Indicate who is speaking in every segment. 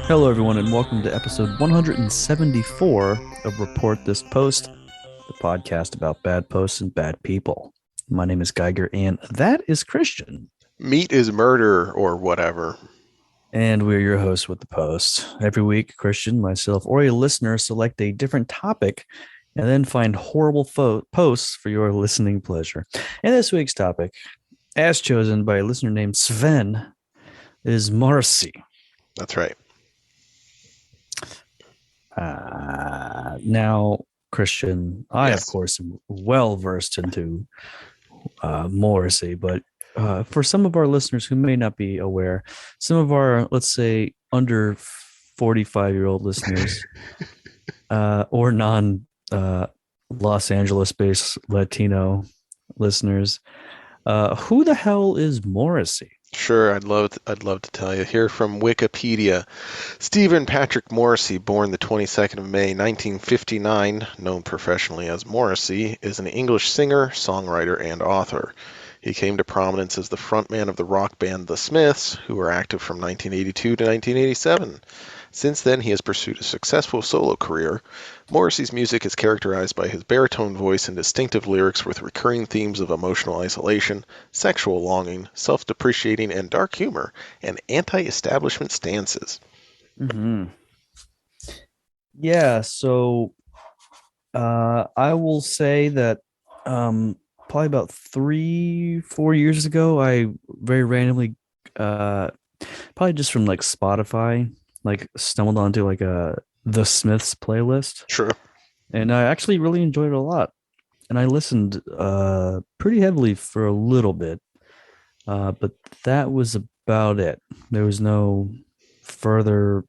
Speaker 1: Hello, everyone, and welcome to episode 174 of Report This Post, the podcast about bad posts and bad people. My name is Geiger, and that is Christian.
Speaker 2: Meat is murder, or whatever.
Speaker 1: And we're your hosts with the post. Every week, Christian, myself, or a listener select a different topic and then find horrible posts for your listening pleasure. And this week's topic, as chosen by a listener named Sven, is Morrissey.
Speaker 2: That's right.
Speaker 1: Now, Christian, I, of course, am well versed into Morrissey, but for some of our listeners who may not be aware, some of our, let's say, under 45-year-old listeners or non-Los Angeles-based Latino listeners, who the hell is Morrissey?
Speaker 2: Sure, I'd love to tell you. Here from Wikipedia, Stephen Patrick Morrissey, born the 22nd of May, 1959, known professionally as Morrissey, is an English singer, songwriter, and author. He came to prominence as the frontman of the rock band The Smiths, who were active from 1982 to 1987. Since then, he has pursued a successful solo career. Morrissey's music is characterized by his baritone voice and distinctive lyrics with recurring themes of emotional isolation, sexual longing, self-depreciating and dark humor, and anti-establishment stances.
Speaker 1: Mm-hmm. Yeah, so I will say that probably about 3-4 years ago, I very randomly, probably just from like Spotify, stumbled onto like the Smiths playlist.
Speaker 2: Sure.
Speaker 1: And I actually really enjoyed it a lot. And I listened pretty heavily for a little bit. But that was about it. There was no further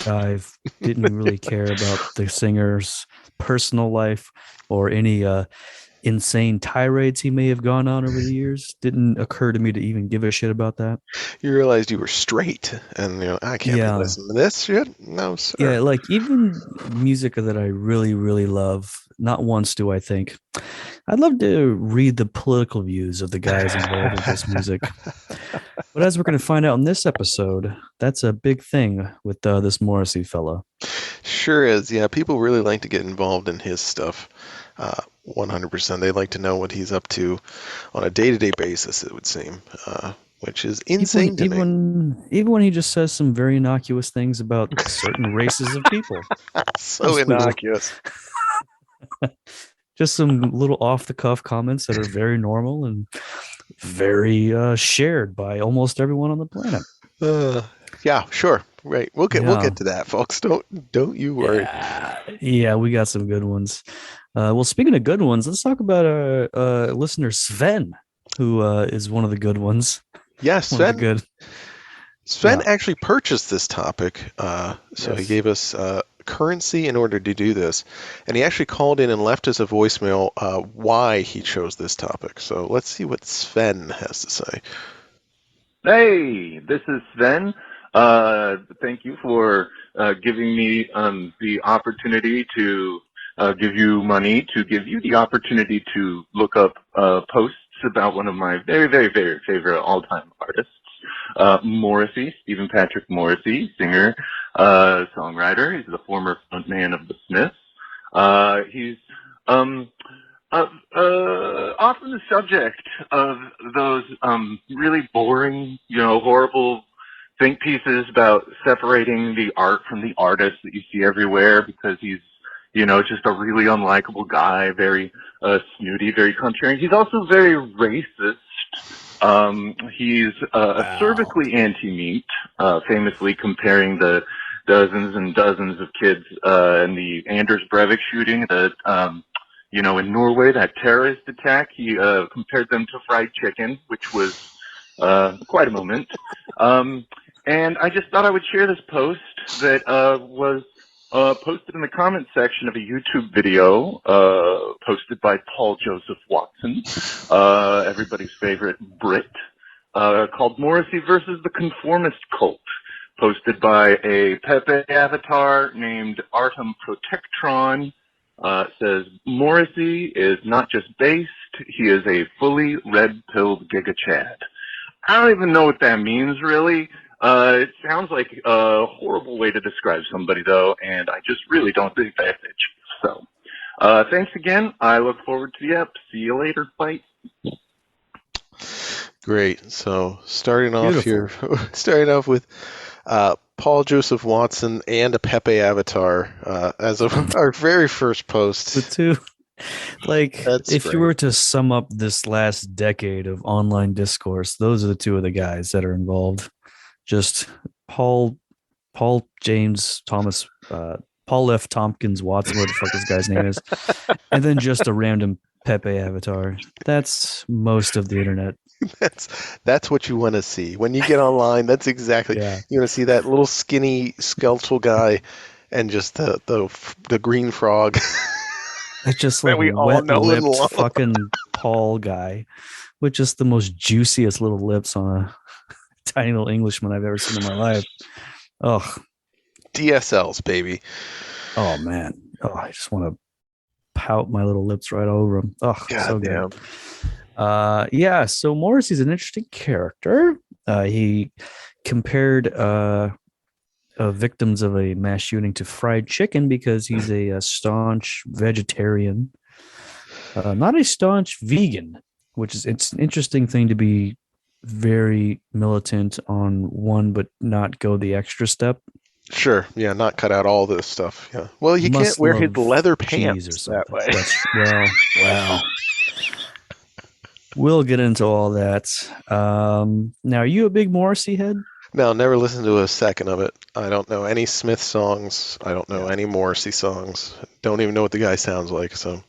Speaker 1: dive. Didn't really care about the singer's personal life or any insane tirades he may have gone on over the years. Didn't occur to me to even give a shit about that.
Speaker 2: You realized you were straight, and I can't be listening to this shit. No, sir.
Speaker 1: Yeah, like even music that I really, really love. Not once do I think I'd love to read the political views of the guys involved with this music. But as we're going to find out in this episode, that's a big thing with this Morrissey fella.
Speaker 2: Sure is. Yeah, people really like to get involved in his stuff. 100%. They like to know what he's up to on a day-to-day basis, it would seem, which is insane to me.
Speaker 1: Even when he just says some very innocuous things about certain races of people.
Speaker 2: So innocuous.
Speaker 1: Just some little off-the-cuff comments that are very normal and very shared by almost everyone on the planet.
Speaker 2: Yeah, sure. Right. We'll get to that, folks. Don't you worry.
Speaker 1: Yeah, we got some good ones. Well, speaking of good ones, let's talk about our listener Sven, who is one of the good ones.
Speaker 2: Yes, Sven actually purchased this topic, so he gave us currency in order to do this, and he actually called in and left us a voicemail why he chose this topic. So let's see what Sven has to say.
Speaker 3: Hey, this is Sven. Thank you for giving me the opportunity to give you money, to give you the opportunity to look up posts about one of my very, very, very favorite all-time artists, Morrissey, Stephen Patrick Morrissey, singer, songwriter. He's the former frontman of the Smiths. He's often the subject of those really boring, horrible think pieces about separating the art from the artist that you see everywhere because he's, just a really unlikable guy, very snooty, very contrarian. He's also very racist. He's acervically anti-meat, famously comparing the dozens and dozens of kids in the Anders Breivik shooting that, in Norway, that terrorist attack. He compared them to fried chicken, which was quite a moment. And I just thought I would share this post that was posted in the comments section of a YouTube video posted by Paul Joseph Watson, everybody's favorite Brit, called Morrissey versus the Conformist Cult, posted by a Pepe avatar named Artem Protectron. Says, Morrissey is not just based, he is a fully red-pilled Giga Chad. I don't even know what that means, really. It sounds like a horrible way to describe somebody, though, and I just really don't think that's it. So, thanks again. I look forward to the ep. See you later. Bye.
Speaker 2: Great. So starting off
Speaker 1: Beautiful.
Speaker 2: here, starting off with Paul Joseph Watson and a Pepe avatar as of our very first post.
Speaker 1: The two, like,
Speaker 2: That's
Speaker 1: if
Speaker 2: great.
Speaker 1: you were to sum up this last decade of online discourse, those are the two of the guys that are involved. Just Paul James Thomas, Paul F. Tompkins Watson, what the fuck this guy's name is, and then just a random Pepe avatar. That's most of the internet.
Speaker 2: That's what you want to see when you get online. That's exactly you want to see that little skinny skeletal guy and just the green frog.
Speaker 1: It's just like
Speaker 2: we all know and
Speaker 1: wet-lipped
Speaker 2: love.
Speaker 1: fucking Paul guy with just the most juiciest little lips on a tiny little Englishman I've ever seen in my life. Oh,
Speaker 2: DSLs, baby.
Speaker 1: oh man. Oh, I just want to pout my little lips right over him. Oh,
Speaker 2: God
Speaker 1: so
Speaker 2: damn.
Speaker 1: good. Yeah, so Morrissey's an interesting character. He compared victims of a mass shooting to fried chicken because he's a staunch vegetarian, not a staunch vegan, which is, it's an interesting thing to be very militant on one, but not go the extra step.
Speaker 2: Sure. Yeah, not cut out all this stuff. Yeah. Well, you can't wear his leather pants that way.
Speaker 1: Well. We'll get into all that. Now, are you a big Morrissey head?
Speaker 2: No, never listened to a second of it. I don't know any Smith songs. I don't know any Morrissey songs. Don't even know what the guy sounds like. So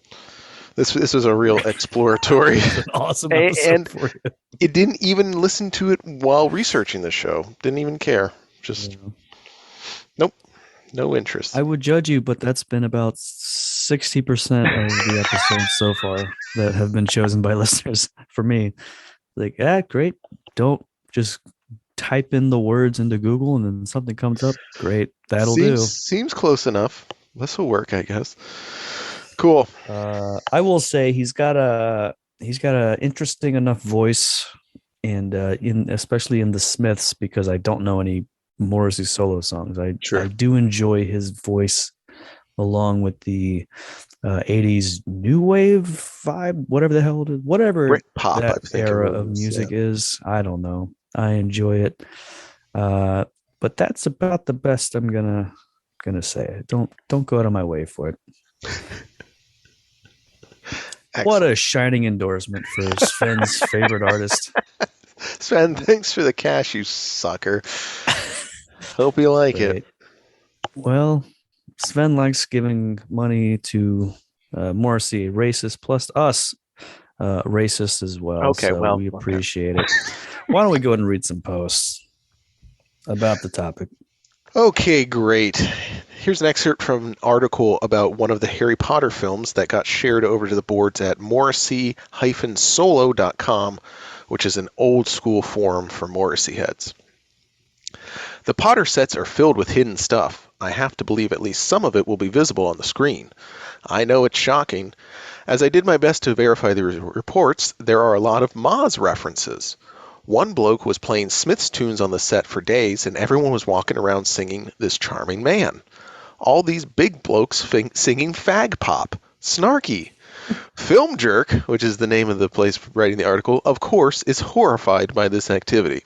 Speaker 2: this was a real exploratory.
Speaker 1: An awesome episode
Speaker 2: and
Speaker 1: for you.
Speaker 2: It didn't even listen to it while researching the show. Didn't even care. Just nope. No interest.
Speaker 1: I would judge you, but that's been about 60% of the episodes so far that have been chosen by listeners for me. Like, great. Don't just type in the words into Google and then something comes up. Great. That'll do.
Speaker 2: Seems close enough. This will work, I guess. Cool.
Speaker 1: I will say he's got a interesting enough voice, and especially in the Smiths, because I don't know any Morrissey solo songs. I do enjoy his voice along with the 80s new wave vibe, whatever the hell it is, whatever
Speaker 2: Britpop,
Speaker 1: that era of music is. I don't know. I enjoy it. But that's about the best I'm gonna say. Don't go out of my way for it. What a shining endorsement for Sven's favorite artist.
Speaker 2: Sven, thanks for the cash, you sucker. Hope you like it.
Speaker 1: Well, Sven likes giving money to Morrissey, racist, plus us, racist as well.
Speaker 2: Okay,
Speaker 1: so
Speaker 2: well,
Speaker 1: we appreciate it. Why don't we go ahead and read some posts about the topic?
Speaker 2: Okay, great. Here's an excerpt from an article about one of the Harry Potter films that got shared over to the boards at Morrissey-Solo.com, which is an old school forum for Morrissey heads. The Potter sets are filled with hidden stuff. I have to believe at least some of it will be visible on the screen. I know it's shocking. As I did my best to verify the reports, there are a lot of Moz references. One bloke was playing Smith's tunes on the set for days, and everyone was walking around singing This Charming Man. All these big blokes singing fag pop. Snarky. Film Jerk, which is the name of the place writing the article, of course, is horrified by this activity.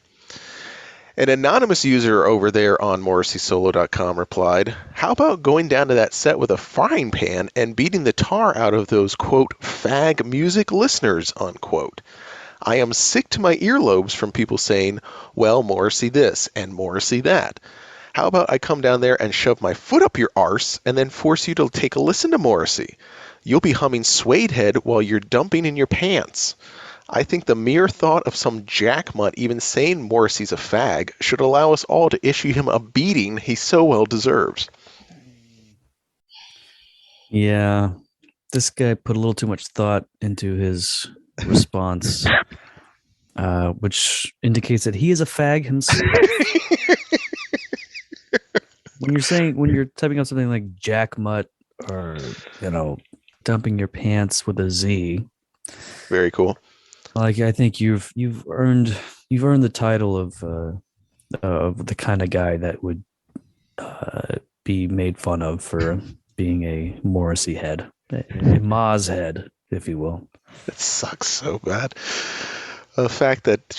Speaker 2: An anonymous user over there on MorrisseySolo.com replied, "How about going down to that set with a frying pan and beating the tar out of those, quote, fag music listeners, unquote. I am sick to my earlobes from people saying, well, Morrissey this and Morrissey that. How about I come down there and shove my foot up your arse and then force you to take a listen to Morrissey? You'll be humming Suede Head while you're dumping in your pants. I think the mere thought of some jackmutt even saying Morrissey's a fag should allow us all to issue him a beating he so well deserves.
Speaker 1: Yeah, this guy put a little too much thought into his response, which indicates that he is a fag himself. When you're typing out something like jackmutt or, dumping your pants with a Z,
Speaker 2: Very cool.
Speaker 1: like I think you've earned the title of the kind of guy that would be made fun of for being a Morrissey head, a Moz head, if you will.
Speaker 2: It sucks so bad. The fact that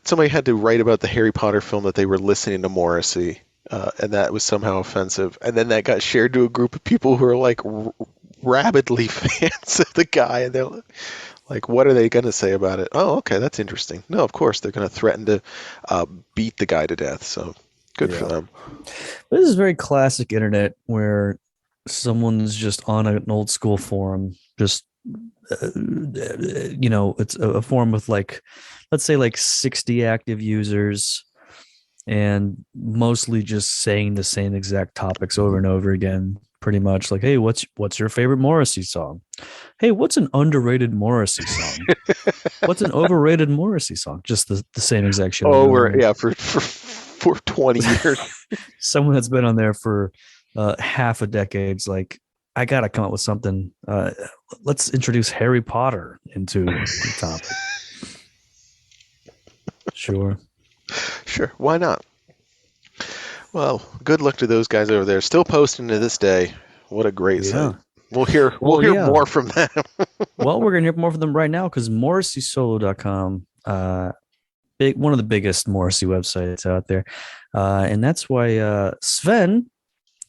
Speaker 2: somebody had to write about the Harry Potter film that they were listening to Morrissey, and that was somehow offensive, and then that got shared to a group of people who are like rabidly fans of the guy, and they're like, what are they going to say about it? Oh, okay, that's interesting. No, of course they're going to threaten to beat the guy to death. So good for them.
Speaker 1: This is very classic internet where someone's just on an old school forum, just it's a forum with let's say 60 active users, and mostly just saying the same exact topics over and over again. Pretty much like, hey, what's your favorite Morrissey song? Hey, what's an underrated Morrissey song? What's an overrated Morrissey song? Just the same exact shit.
Speaker 2: For 20 years.
Speaker 1: Someone that's been on there for half a decade's like, I gotta come up with something. Let's introduce Harry Potter into the topic. Sure,
Speaker 2: why not? Well, good luck to those guys over there. Still posting to this day. What a great site. We'll hear more from them.
Speaker 1: Well, we're gonna hear more from them right now because MorrisseySolo.com, one of the biggest Morrissey websites out there, and that's why Sven,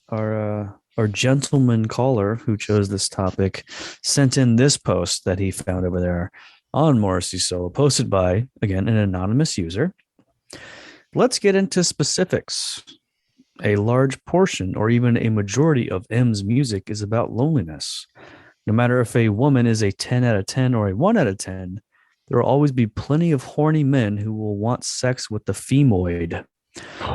Speaker 1: our gentleman caller who chose this topic, sent in this post that he found over there on Morrissey Solo, posted by, again, an anonymous user. Let's get into specifics. A large portion or even a majority of M's music is about loneliness. No matter if a woman is a 10 out of 10 or a 1 out of 10, there will always be plenty of horny men who will want sex with the femoid.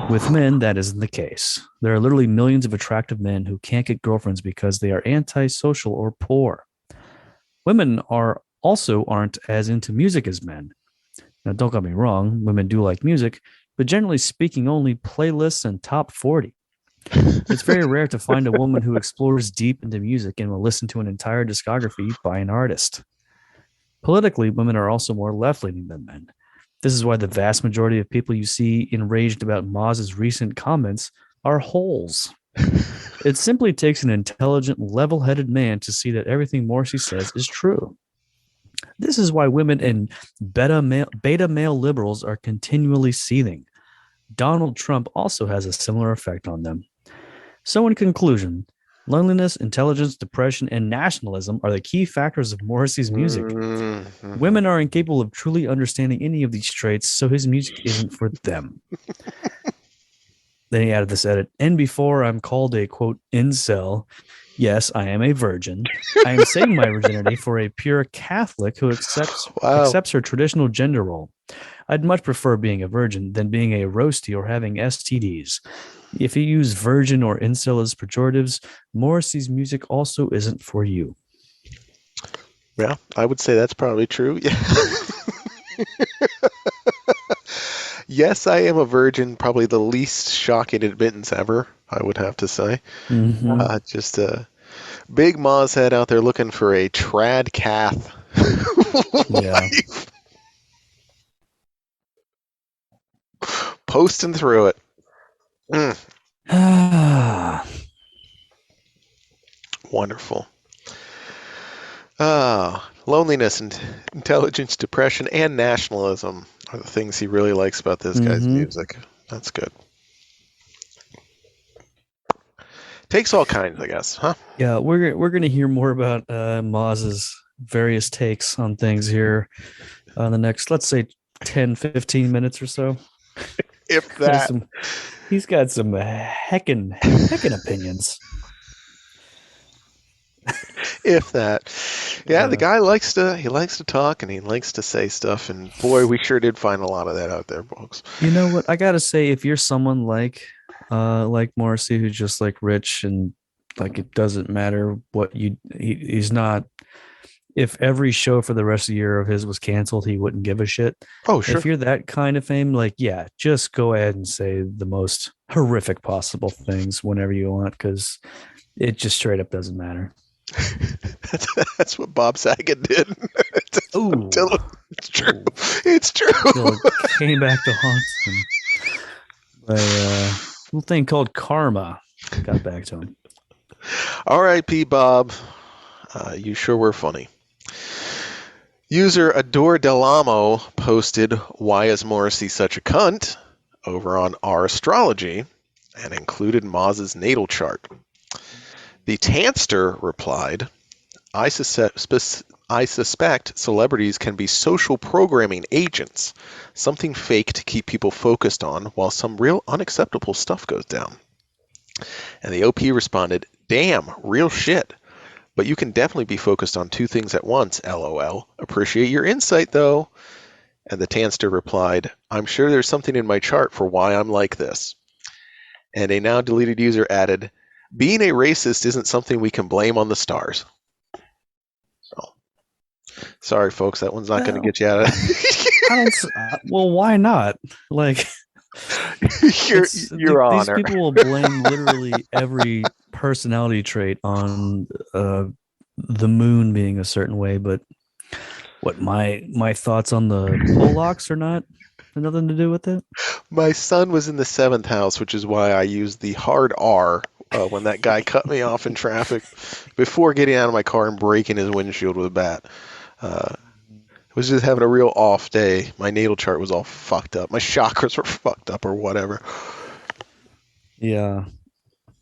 Speaker 1: With men, that isn't the case. There are literally millions of attractive men who can't get girlfriends because they are antisocial or poor. Women aren't as into music as men. Now, don't get me wrong, women do like music, but generally speaking, only playlists and top 40. It's very rare to find a woman who explores deep into music and will listen to an entire discography by an artist. Politically, women are also more left-leaning than men. This is why the vast majority of people you see enraged about Moz's recent comments are holes. It simply takes an intelligent, level-headed man to see that everything Morrissey says is true. This is why women and beta male liberals are continually seething. Donald Trump also has a similar effect on them. So in conclusion, loneliness, intelligence, depression, and nationalism are the key factors of Morrissey's music.
Speaker 2: Mm-hmm.
Speaker 1: Women are incapable of truly understanding any of these traits, so his music isn't for them. Then he added this edit. And before I'm called a, quote, incel, yes, I am a virgin. I am saving my virginity for a pure Catholic who accepts her traditional gender role. I'd much prefer being a virgin than being a roasty or having STDs. If you use virgin or incel as pejoratives, Morrissey's music also isn't for you.
Speaker 2: Yeah, I would say that's probably true. Yeah. Yes, I am a virgin, probably the least shocking admittance ever, I would have to say.
Speaker 1: Mm-hmm.
Speaker 2: Just a big Moz head out there looking for a trad cath.
Speaker 1: Yeah.
Speaker 2: Posting through it. Wonderful. Loneliness and intelligence, depression, and nationalism are the things he really likes about this guy's music. That's good. Takes all kinds, I guess, huh?
Speaker 1: Yeah, we're gonna hear more about Moz's various takes on things here on the next, let's say, 10, 15 minutes or so.
Speaker 2: If that.
Speaker 1: He's got some heckin' opinions.
Speaker 2: If that. Yeah, the guy likes to talk and he likes to say stuff, and boy, we sure did find a lot of that out there, folks.
Speaker 1: You know what? I gotta say, if you're someone like Morrissey, who's just like rich and like it doesn't matter what he's not. If every show for the rest of the year of his was canceled, he wouldn't give a shit.
Speaker 2: Oh, sure.
Speaker 1: If you're that kind of fame, like, yeah, just go ahead and say the most horrific possible things whenever you want, because it just straight up doesn't matter.
Speaker 2: That's what Bob Saget did.
Speaker 1: Ooh.
Speaker 2: It's true. It's true.
Speaker 1: Until it came back to haunt him. By a little thing called karma got back to him.
Speaker 2: R.I.P. Bob. You sure were funny. User Adore Delamo posted, "Why is Morrissey such a cunt?" over on our astrology and included Maz's natal chart. The Tanster replied, I suspect celebrities can be social programming agents, something fake to keep people focused on while some real unacceptable stuff goes down. And the OP responded, damn, real shit. But you can definitely be focused on two things at once, LOL. Appreciate your insight, though. And the Tanster replied, I'm sure there's something in my chart for why I'm like this. And a now deleted user added, being a racist isn't something we can blame on the stars. So, sorry, folks, that one's not going to get you out of
Speaker 1: it. Well, why not? Like,
Speaker 2: your honor.
Speaker 1: These people will blame literally every personality trait on the moon being a certain way, but what my thoughts on the Polacks are not nothing to do with it.
Speaker 2: My son was in the 7th house, which is why I used the hard R when that guy cut me off in traffic before getting out of my car and breaking his windshield with a bat. I was just having a real off day. My natal chart was all fucked up. My chakras were fucked up or whatever.
Speaker 1: Yeah.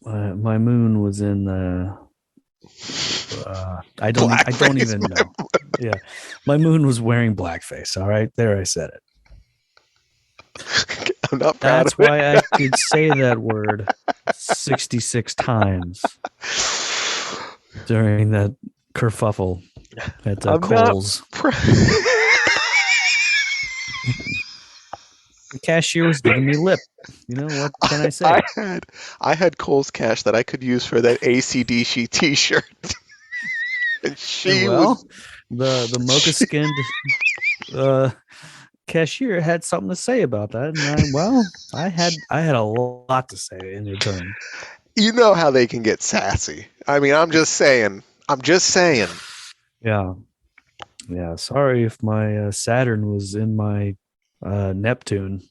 Speaker 1: My moon was in I don't even know. Yeah. My moon was wearing blackface. All right. There, I said it.
Speaker 2: I'm not proud
Speaker 1: That's
Speaker 2: of it.
Speaker 1: why I could say that word 66 times during that kerfuffle at Kohl's. The cashier was giving me lip. You know, what can I say?
Speaker 2: I had Kohl's cash that I could use for that AC/DC t-shirt. And
Speaker 1: the mocha skinned cashier had something to say about that, and I had a lot to say in return.
Speaker 2: You know how they can get sassy. I mean, I'm just saying.
Speaker 1: Yeah. Sorry if my Saturn was in my Neptune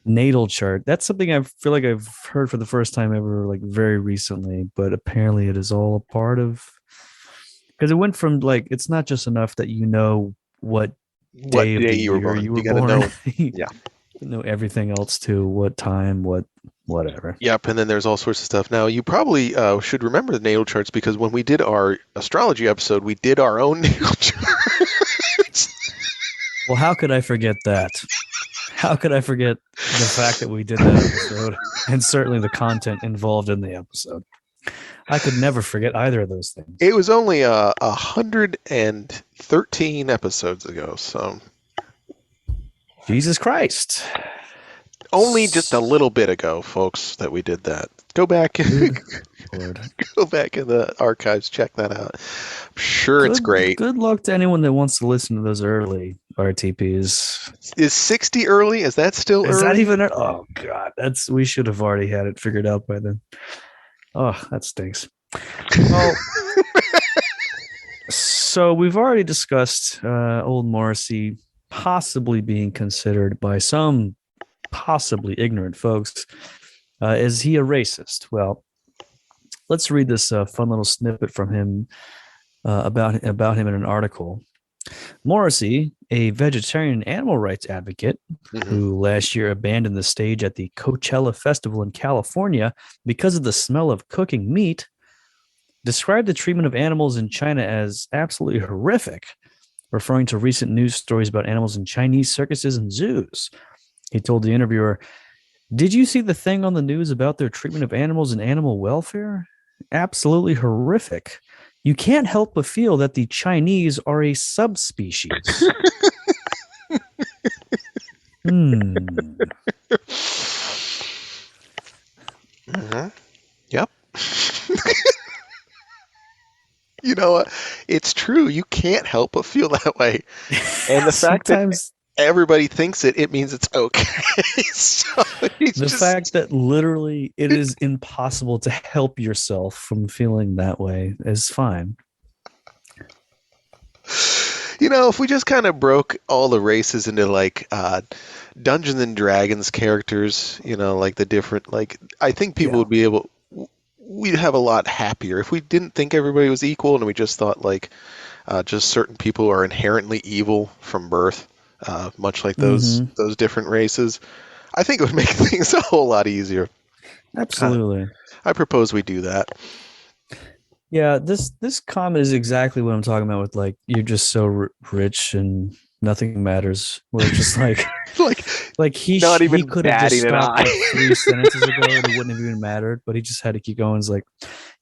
Speaker 1: natal chart. That's something I feel like I've heard for the first time ever, like very recently. But apparently, it is all a part of, because it went from like, it's not just enough that you know what day of the year you were born.
Speaker 2: Know, yeah,
Speaker 1: you know everything else too. What time? Whatever.
Speaker 2: Yep, and then there's all sorts of stuff. Now, you probably should remember the natal charts, because when we did our astrology episode, we did our own natal charts.
Speaker 1: Well, how could I forget that? How could I forget the fact that we did that episode, and certainly the content involved in the episode? I could never forget either of those things.
Speaker 2: It was only 113 episodes ago, so...
Speaker 1: Jesus Christ.
Speaker 2: Only just a little bit ago, folks, that we did that. Go back and go back in the archives, check that out. I'm sure it's great.
Speaker 1: Good luck to anyone that wants to listen to those early RTPs.
Speaker 2: Is 60 early? Is that still early?
Speaker 1: Is that even? Oh God, we should have already had it figured out by then. Oh, that stinks. Well, so we've already discussed old Morrissey possibly being considered by some possibly ignorant folks. Is he a racist? Well, let's read this fun little snippet from him about him in an article. Morrissey, a vegetarian animal rights advocate who last year abandoned the stage at the Coachella Festival in California because of the smell of cooking meat, described the treatment of animals in China as absolutely horrific, referring to recent news stories about animals in Chinese circuses and zoos. He told the interviewer, "Did you see the thing on the news about their treatment of animals and animal welfare? absolutely horrific. You can't help but feel that the Chinese are a subspecies. Hmm.
Speaker 2: Mm-hmm. Yep. You know what? It's true. You can't help but feel that way. And the fact that
Speaker 1: Sometimes
Speaker 2: everybody thinks it means it's okay. So he's
Speaker 1: the
Speaker 2: just,
Speaker 1: fact that literally it is impossible to help yourself from feeling that way is fine.
Speaker 2: if we just kind of broke all the races into like Dungeons and Dragons characters, like the different, like, I think people would be able, we'd have a lot happier if we didn't think everybody was equal and we just thought like just certain people are inherently evil from birth, much like those
Speaker 1: Mhm.
Speaker 2: those different races. I think it would make things a whole lot easier.
Speaker 1: Absolutely.
Speaker 2: I propose we do that.
Speaker 1: Yeah, this comment is exactly what I'm talking about with like you're just so rich and nothing matters. Where it's just like
Speaker 2: Like
Speaker 1: he
Speaker 2: not
Speaker 1: he
Speaker 2: even
Speaker 1: could have just
Speaker 2: batting an
Speaker 1: stopped
Speaker 2: eye.
Speaker 1: like 3 sentences ago and it wouldn't have even mattered, but he just had to keep going. It's like,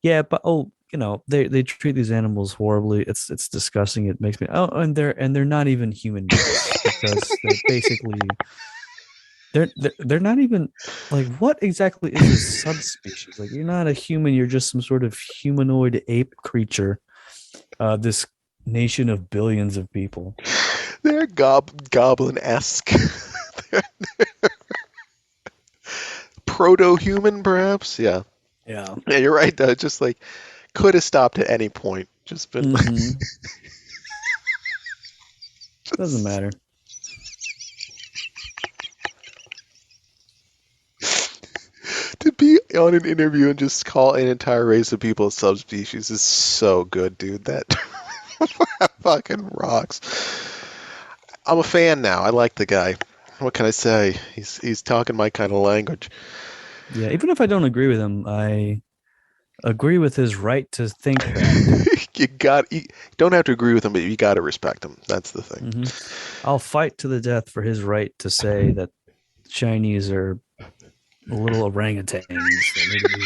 Speaker 1: yeah, but they treat these animals horribly. It's disgusting. It makes me and they're not even human beings because they're basically they're not even like what exactly is this subspecies? Like you're not a human, you're just some sort of humanoid ape creature. This nation of billions of people.
Speaker 2: They're goblin-esque. They're proto-human, perhaps. Yeah.
Speaker 1: Yeah.
Speaker 2: Yeah, you're right though. Just like could have stopped at any point. Just been
Speaker 1: Mm-hmm. Doesn't matter.
Speaker 2: to be on an interview and just call an entire race of people a subspecies is so good, dude. That fucking rocks. I'm a fan now. I like the guy. What can I say? He's talking my kind of language.
Speaker 1: Yeah, even if I don't agree with him, I agree with his right to think that.
Speaker 2: You don't have to agree with him, but you got to respect him. That's the thing.
Speaker 1: I'll fight to the death for his right to say that Chinese are little orangutans that need to be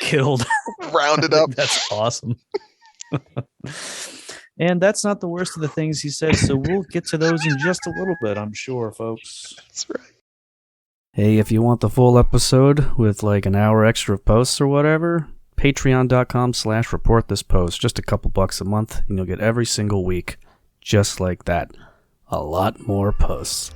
Speaker 1: killed.
Speaker 2: Rounded
Speaker 1: I
Speaker 2: up.
Speaker 1: think that's awesome. And that's not the worst of the things he said, so we'll get to those in just a little bit, I'm sure, folks.
Speaker 2: That's right.
Speaker 1: Hey, if you want the full episode with like an hour extra of posts or whatever, patreon.com/report this post. Just a couple bucks a month, and you'll get every single week. Just like that. A lot more posts.